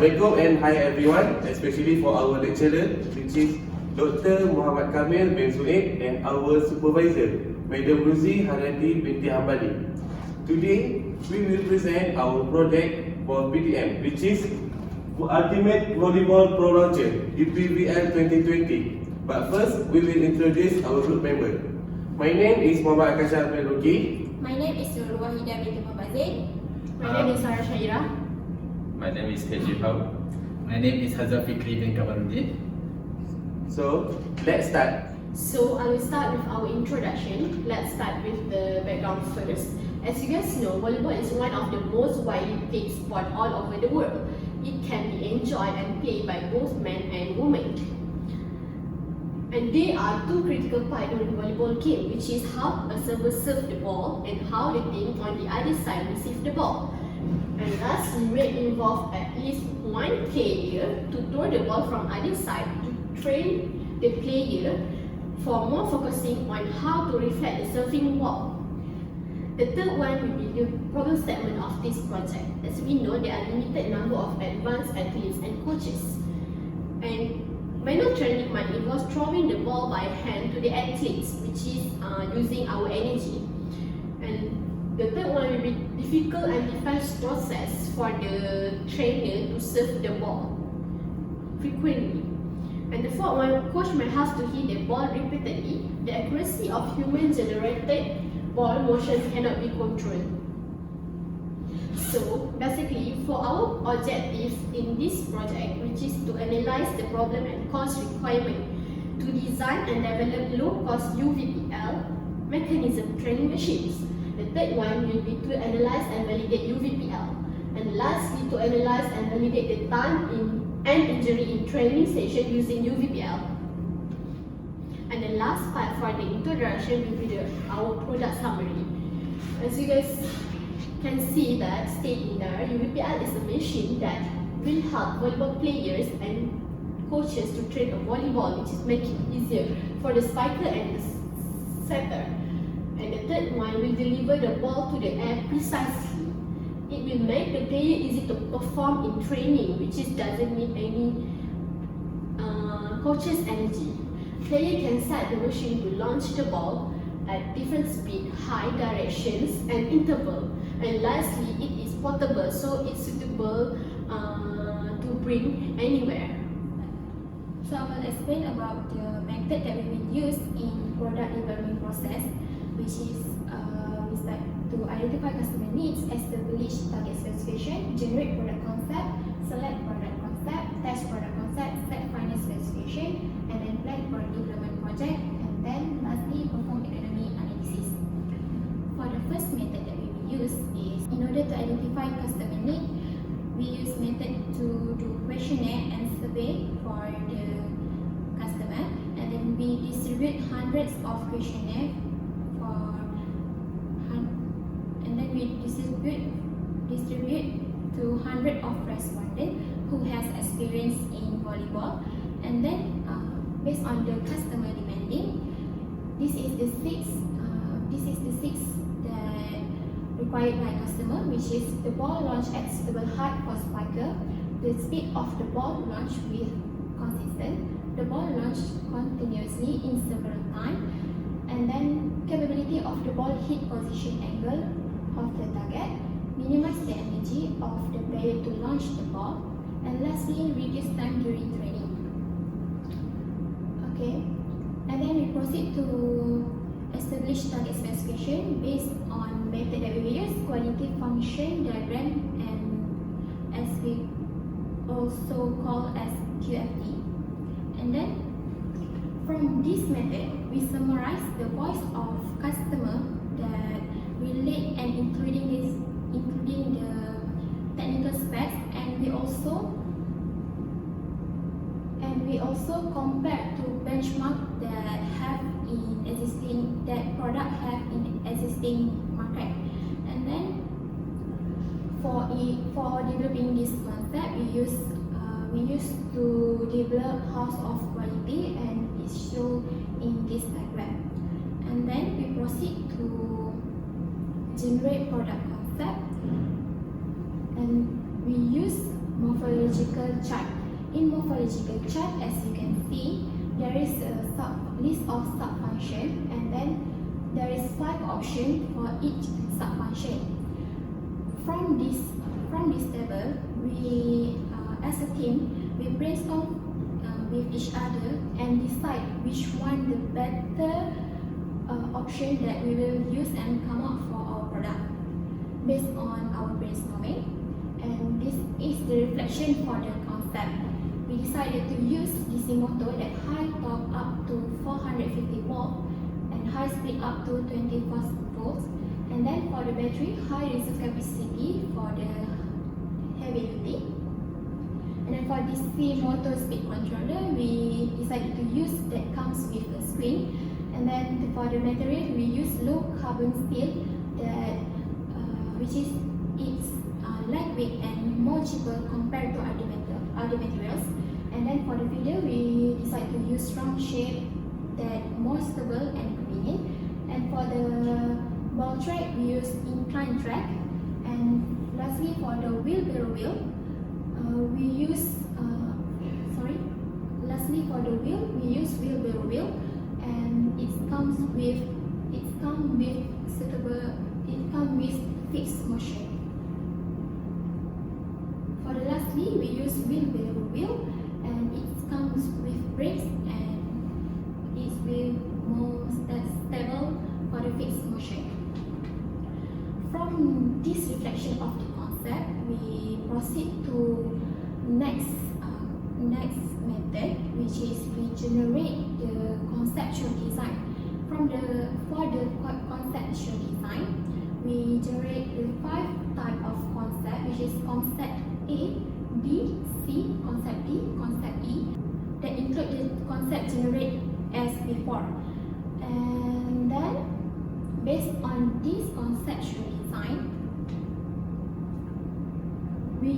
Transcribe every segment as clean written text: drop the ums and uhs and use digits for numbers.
Assalamualaikum and hi everyone, especially for our lecturer, which is Dr. Muhammad Kamil bin Sued and our supervisor, Madam Ruzi Harati binti Hambali. Today, we will present our project for PTM, which is Ultimate Volleyball Pro Launcher, UPVL 2020. But first, we will introduce our group member. My name is Muhammad Akasha bin Ruki. My name is Nurul Wahidah binti Mubazin. My name is Sarah Syairah. My name is KJ Hao. My name is Hazal Fikri bin Kamarudin. So, let's start. So I will start with our introduction. Let's start with the background first. As you guys know, volleyball is one of the most widely played sport all over the world. It can be enjoyed and played by both men and women. And there are two critical parts of the volleyball game, which is how a server serves the ball and how the team on the other side receives the ball. And lastly, may involve at least one player to throw the ball from other side to train the player for more focusing on how to reflect the serving ball. The third one will be the problem statement of this project. As we know, there are limited number of advanced athletes and coaches. And manual training might involve throwing the ball by hand to the athletes, which is using our energy. And the third one will be difficult and defense process for the trainer to serve the ball frequently. And the fourth one, coach may have to hit the ball repeatedly. The accuracy of human-generated ball motions cannot be controlled. So basically, for our objective in this project, which is to analyze the problem and cost requirement to design and develop low-cost UVPL mechanism training machines. The third one will be to analyze and validate UVPL. And lastly, to analyze and validate the time and injury in training session using UVPL. And the last part for the introduction will be our product summary. As you guys can see that stated there, UVPL is a machine that will help volleyball players and coaches to train a volleyball, which is making it easier for the spiker and the setter. And the third one will deliver the ball to the air precisely. It will make the player easy to perform in training, which doesn't need any coach's energy. Player can set the machine to launch the ball at different speed, high directions, and interval. And lastly, it is portable, so it's suitable to bring anywhere. So I will explain about the method that we will use in product development process, which is we start to identify customer needs, establish target specification, generate product concept, select product concept, test product concept, set final specification, and then plan for development project, and then lastly perform economy analysis. For the first method that we will use is, in order to identify customer need, we use method to do questionnaire and survey for the customer, and then we distribute hundreds of questionnaire and then we distribute to hundred of respondents who has experience in volleyball, and then based on the customer demanding, this is the six that required by customer, which is the ball launch at suitable height for spiker, the speed of the ball launch with consistent, the ball launch continuously in several times, and then capability of the ball hit position angle of the target, minimize the energy of the player to launch the ball, and lastly reduce time during training. Okay, and then we proceed to establish target specification based on method that we will use, quality function diagram, and as we also call as QFD. And then from this method, we summarize the voice of customer that relate and including the technical specs, and we also compare to benchmark that product have in existing market. And then for developing this concept, we use to develop house of quality, and it's shown in this diagram. And then we proceed to generate product concept, and we use morphological chart. In morphological chart, as you can see, there is a list of sub-function, and then there is 5 options for each sub-function. From this table, we as a team, we brainstorm with each other and decide which one the better option that we will use and come up for our product based on our brainstorming. And this is the reflection for the concept. We decided to use DC motor that high torque up to 450 volt and high speed up to 24 volts. And then for the battery, high reserve capacity for the heavy duty. And then for DC motor speed controller, we decided to use that comes with a screen. And then for the material, we use low carbon steel that which is lightweight and more cheaper compared to other materials. And then for the video, we decided to use strong shape that more stable and convenient. And for the ball track, we use incline track. And lastly, for the wheelbarrow wheel, we use wheelbarrow wheel, and it comes with fixed motion. For the lastly, we use wheelbarrow wheel, and it comes with brakes, and it will more stable for the fixed motion. From this reflection of the concept, we proceed to next method, which is we generate the conceptual design. For the conceptual design, we generate the 5 type of concept, which is concept A, B, C, concept D, concept E, that include the concept generate as before. And then, based on this conceptual design, we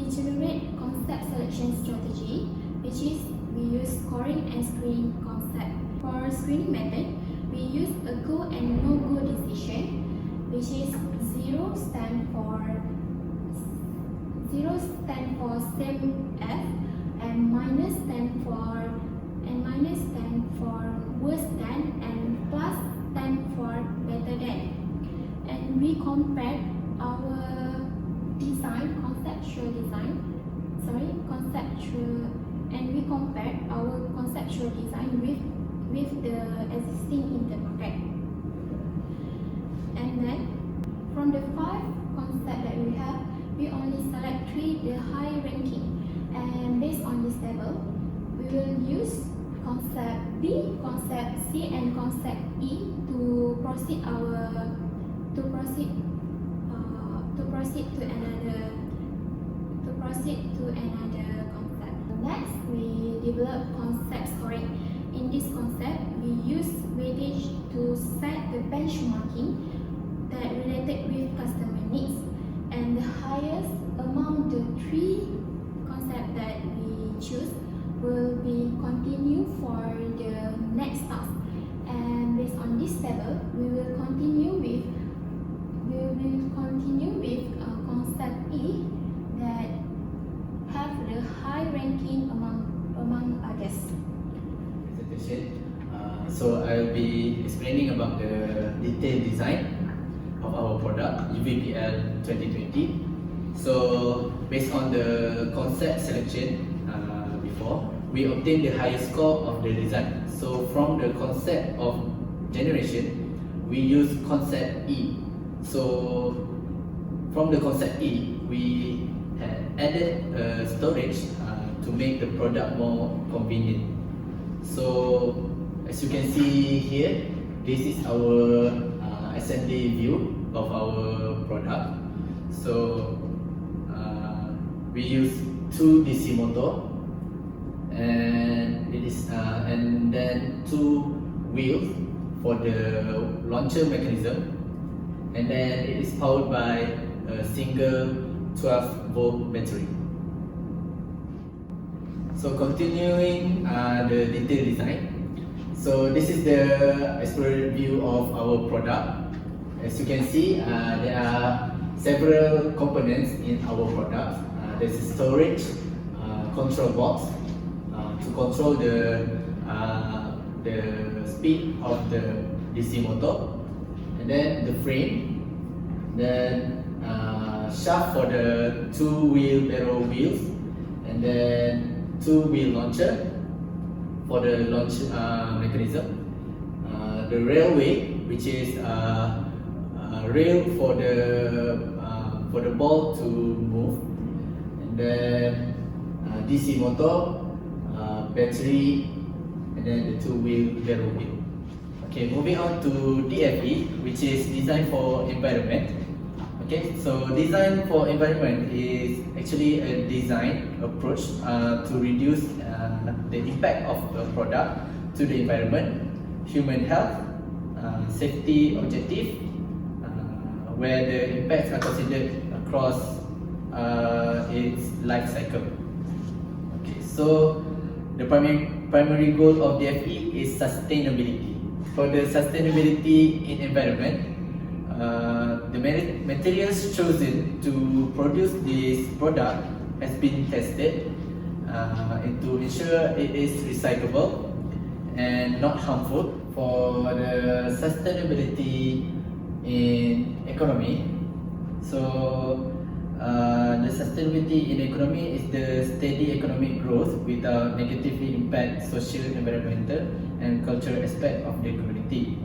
generate concept selection strategy, which is we use scoring and screening concept. For screening method, we use a go and no go decision, which is 0 stand for same as, and minus stand for worse than, and plus stand for better than. And we compare our conceptual design with the existing in the market. And then from the 5 concepts that we have, we only select 3 the high ranking, and based on this table, we will use concept B, concept C, and concept E to proceed to another concept. Next, we develop concept scoring. In this concept, we use weightage to set the benchmarking that related with customer needs, and the highest among the 3 concepts that we choose will be continue for the next task. And based on this table, we will continue with concept E that have the high ranking among others. Presentation. So I'll be explaining about the detailed design of our product UVPL 2020. So based on the concept selection before, we obtained the highest score of the design. So from the concept of generation, we use concept E. So from the concept E, we had added storage to make the product more convenient. So as you can see here, this is our assembly view of our product. So we use 2 DC motor, and it is and then 2 wheels for the launcher mechanism, and then it is powered by a single 12-volt battery. So continuing the detailed design. So this is the exploratory view of our product. As you can see, there are several components in our products. There's a storage control box to control the speed of the DC motor, and then the frame, then shaft for the two-wheel barrel wheels, and then two-wheel launcher for the launch mechanism. The railway, which is rail for the ball to move, and then DC motor, battery, and then the two-wheel barrel wheel. Okay, moving on to DFE, which is design for environment. Okay, so design for environment is actually a design approach to reduce the impact of a product to the environment, human health, safety objective, where the impacts are considered across its life cycle. Okay, so the primary goal of DFE is sustainability. For the sustainability in environment, the materials chosen to produce this product has been tested and to ensure it is recyclable and not harmful. For the sustainability in economy, so the sustainability in economy is the steady economic growth without negatively impact social, environmental, and cultural aspect of the community.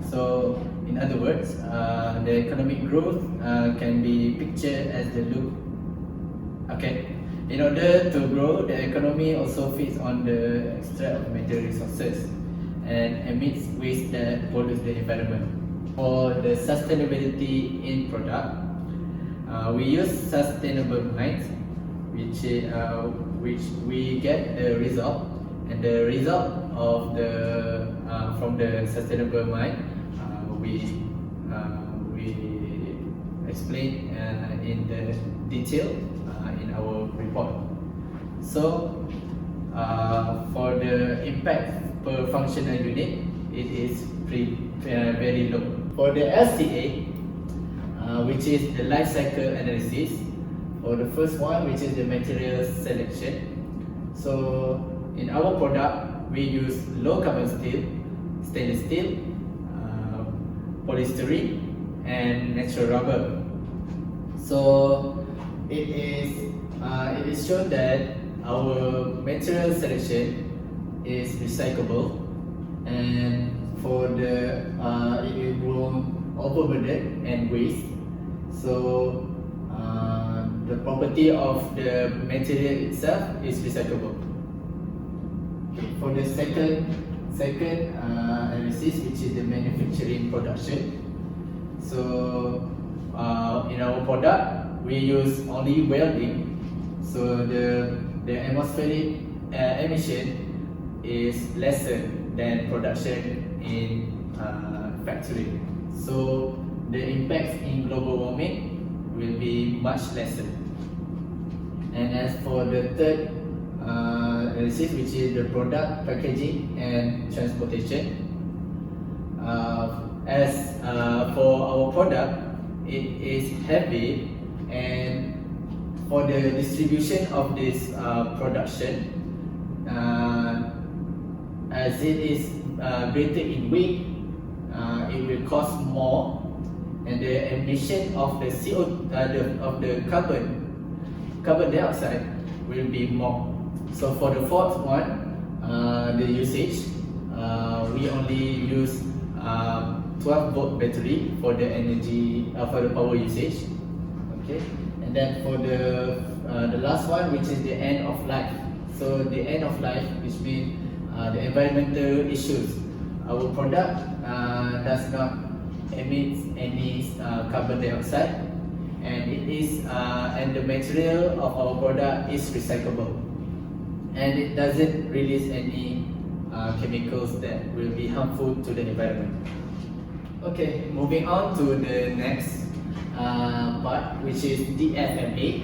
So, in other words, the economic growth can be pictured as the loop. Okay, in order to grow, the economy also feeds on the extract of material resources and emits waste that pollutes the environment. For the sustainability in product, we use sustainable minds, which we get the result, and the result of the from the sustainable mind we explain in the detail in our report. So for the impact per functional unit, it is very low. For the LCA, which is the life cycle analysis, for the first one, which is the material selection. So in our product, we use low carbon steel, stainless steel, polystyrene, and natural rubber. So it is shown that our material selection is recyclable, and for the it will overburden and waste. So the property of the material itself is recyclable. For the second analysis, which is the manufacturing production. So in our product, we use only welding. So the atmospheric emission is lesser than production in factory. So the impacts in global warming will be much lesser. And as for the third analysis, which is the product packaging and transportation, as for our product, it is heavy, and for the distribution of this production, as it is greater in weight, it will cost more, and the emission of the of the carbon dioxide will be more. So for the fourth one, the usage, we only use 12-volt battery for the energy for the power usage. Okay, and then for the last one, which is the end of life. So the end of life, which means the environmental issues. Our product does not emit any carbon dioxide, and it is and the material of our product is recyclable, and it doesn't release any chemicals that will be harmful to the environment. Okay, moving on to the next part, which is DFMA,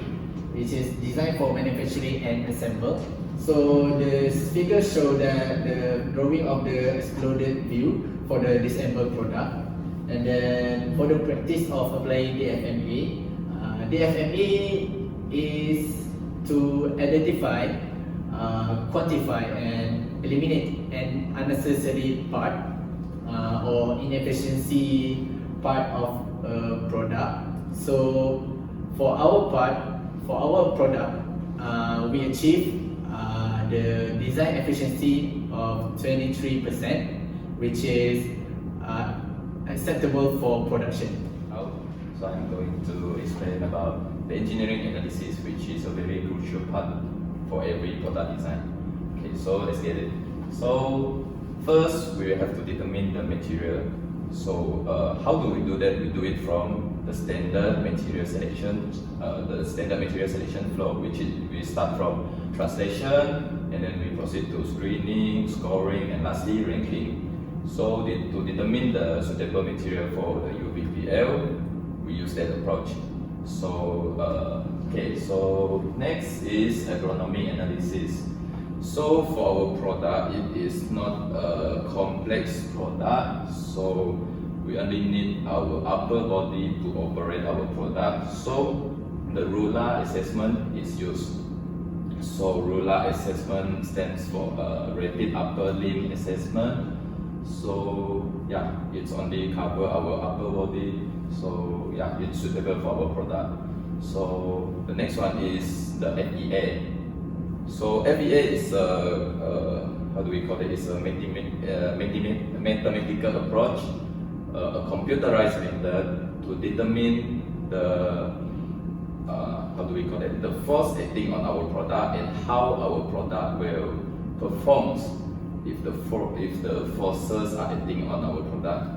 which is design for manufacturing and assemble. So the figure show that the drawing of the exploded view for the disassembled product. And then for the practice of applying DFMA is to identify, quantify, and eliminate an unnecessary part or inefficiency part of a product. So for our product, we achieve the design efficiency of 23%, which is acceptable for production. So I'm going to explain about the engineering analysis, which is a very crucial part for every product design. Okay, so let's get it. So first, we have to determine the material. So how do we do that? We do it from the standard material selection, flow, which is we start from translation, and then we proceed to screening, scoring, and lastly ranking. So to determine the suitable material for the UVPL, we use that approach. So so next is agronomy analysis. So for our product, it is not a complex product, so we only need our upper body to operate our product. So the ruler assessment is used. So ruler assessment stands for rapid upper limb assessment. So yeah, it's only cover our upper body. So yeah, it's suitable for our product. So the next one is the FEA. So FEA is how do we call it? It's a mathematical approach, a computerized method to determine the how do we call it? The force acting on our product and how our product will perform if the forces are acting on our product.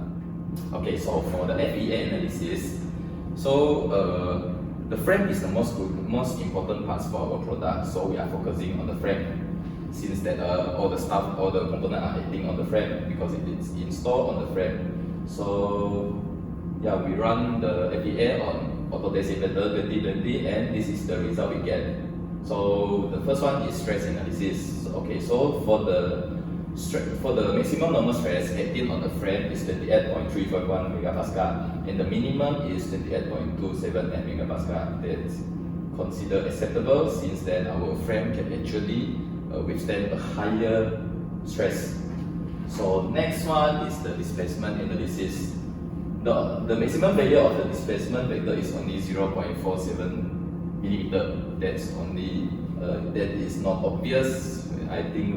Okay, so for the FEA analysis, so the frame is the most important part for our product. So we are focusing on the frame, since that all the components are acting on the frame because it is installed on the frame. So yeah, we run the FEA on Autodesk Inventor 2020, and this is the result we get. So the first one is stress analysis. Okay, so for the maximum normal stress acting on the frame is 28.351 megapascal, and the minimum is 28.27 megapascal. That's considered acceptable since that our frame can actually withstand a higher stress. So next one is the displacement analysis. The maximum value of the displacement vector is only 0.47 millimeter. That's only that is not obvious. I think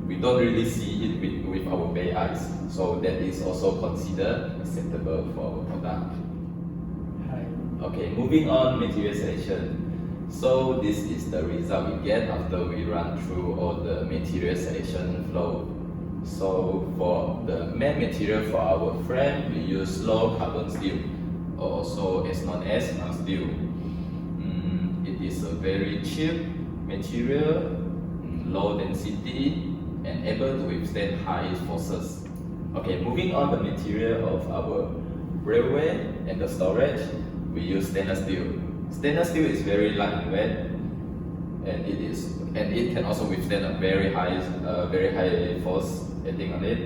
we don't really see it with our bare eyes. So that is also considered acceptable for our product. Okay, moving on, material selection. So this is the result we get after we run through all the material selection flow. So for the main material for our frame, we use low carbon steel, also as known as steel. It is a very cheap material, low density, and able to withstand high forces. Okay, moving on the material of our railway and the storage, we use stainless steel. Stainless steel is very light and weight, and it can also withstand a very high force acting on it.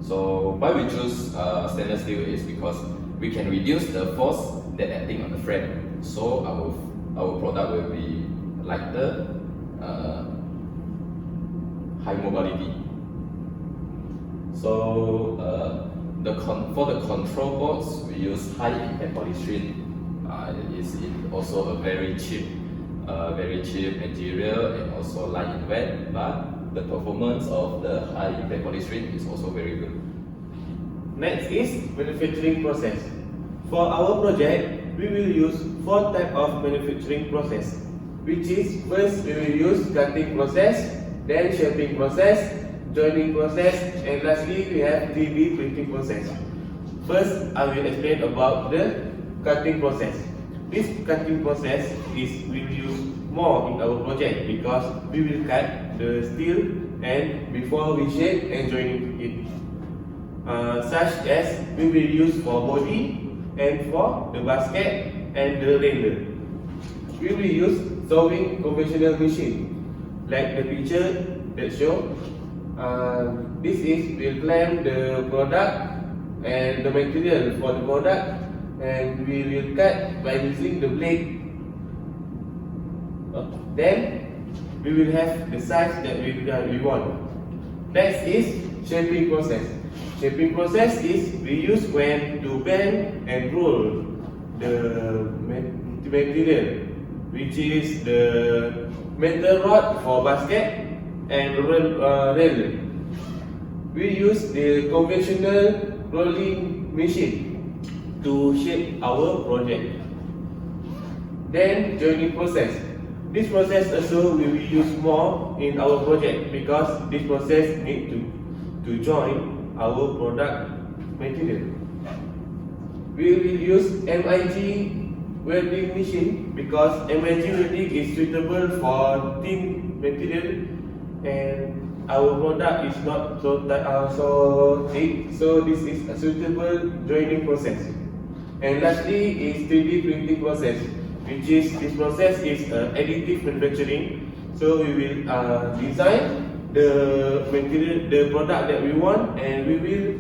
So why we choose stainless steel is because we can reduce the force that acting on the frame. So our product will be lighter, high mobility. So for the control box, we use high impact polystyrene. It is also a very cheap material and also light in weight, but the performance of the high impact polystyrene is also very good. Next is manufacturing process. For our project, we will use 4 types of manufacturing process, which is first we will use cutting process, then shaping process, joining process, and lastly we have 3D printing process. First, I will explain about the cutting process. This cutting process we will use more in our project because we will cut the steel and before we shape and join it. Such as we will use for body and for the basket and the render. We will use sewing conventional machine like the picture that show. This is will clamp the product and the material for the product, and we will cut by using the blade. Then we will have the size that we want. Next is shaping process. Shaping process is we use when to bend and roll the material, which is the metal rod for basket and rail. We use the conventional rolling machine to shape our project. Then joining process. This process also we will use more in our project because this process need to join our product material. We will use MIG welding machine because MIG welding is suitable for thin material and our product is not so thick, so this is a suitable joining process. And lastly is 3D printing process, which is this process is additive manufacturing. So we will design the material, the product that we want, and we will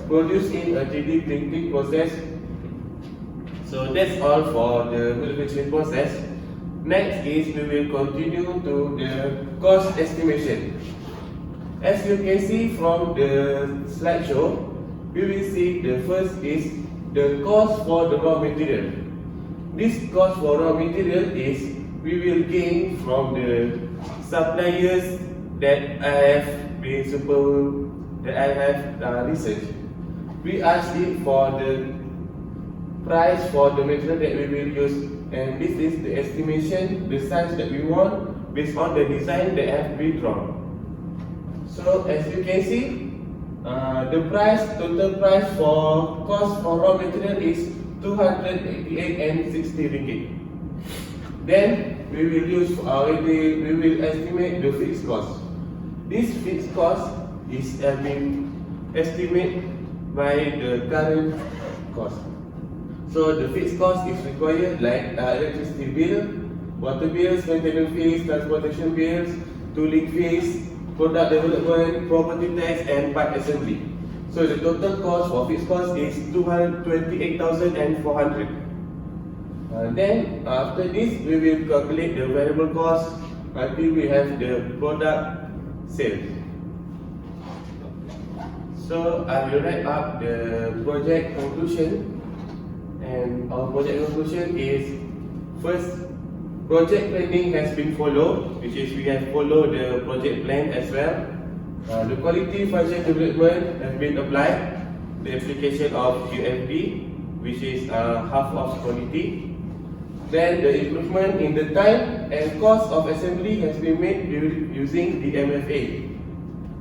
produce in a 3D printing process. So that's all for the manufacturing process. Next is we will continue to the cost estimation. As you can see from the slideshow, we will see the first is the cost for the raw material. This cost for raw material is we will gain from the suppliers that I have researched. We asked it for the price for the material that we will use, and this is the estimation, the size that we want based on the design that have been drawn. So as you can see, the total price for cost for raw material is 288.60 ringgit. Then we will estimate the fixed cost. This fixed cost is been estimated by the current cost. So the fixed cost is required like electricity bill, water bills, maintenance fees, transportation bills, tooling fees, product development, property tax, and part assembly. So the total cost for fixed cost is 228,400. Then after this, we will calculate the variable cost until we have the product sales. So I will write up the project conclusion. And our project conclusion is, first, project planning has been followed, which is we have followed the project plan as well. The quality function development has been applied, the application of UFP, which is half of quality. Then the improvement in the time and cost of assembly has been made using the MFA.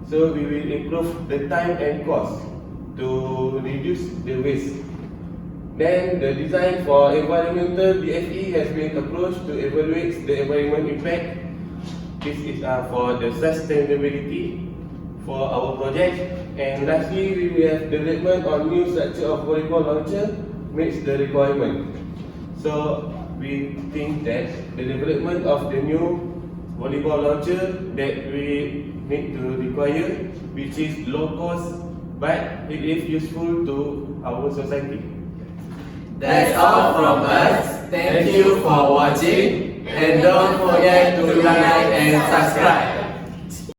So we will improve the time and cost to reduce the waste. Then the design for environmental DFE has been approached to evaluate the environment impact. This is for the sustainability for our project. And lastly, we will have development on new structure of volleyball launcher meets the requirement. So we think that the development of the new volleyball launcher that we need to require, which is low cost but it is useful to our society. That's all from us. Thank you for watching, and don't forget to like and subscribe.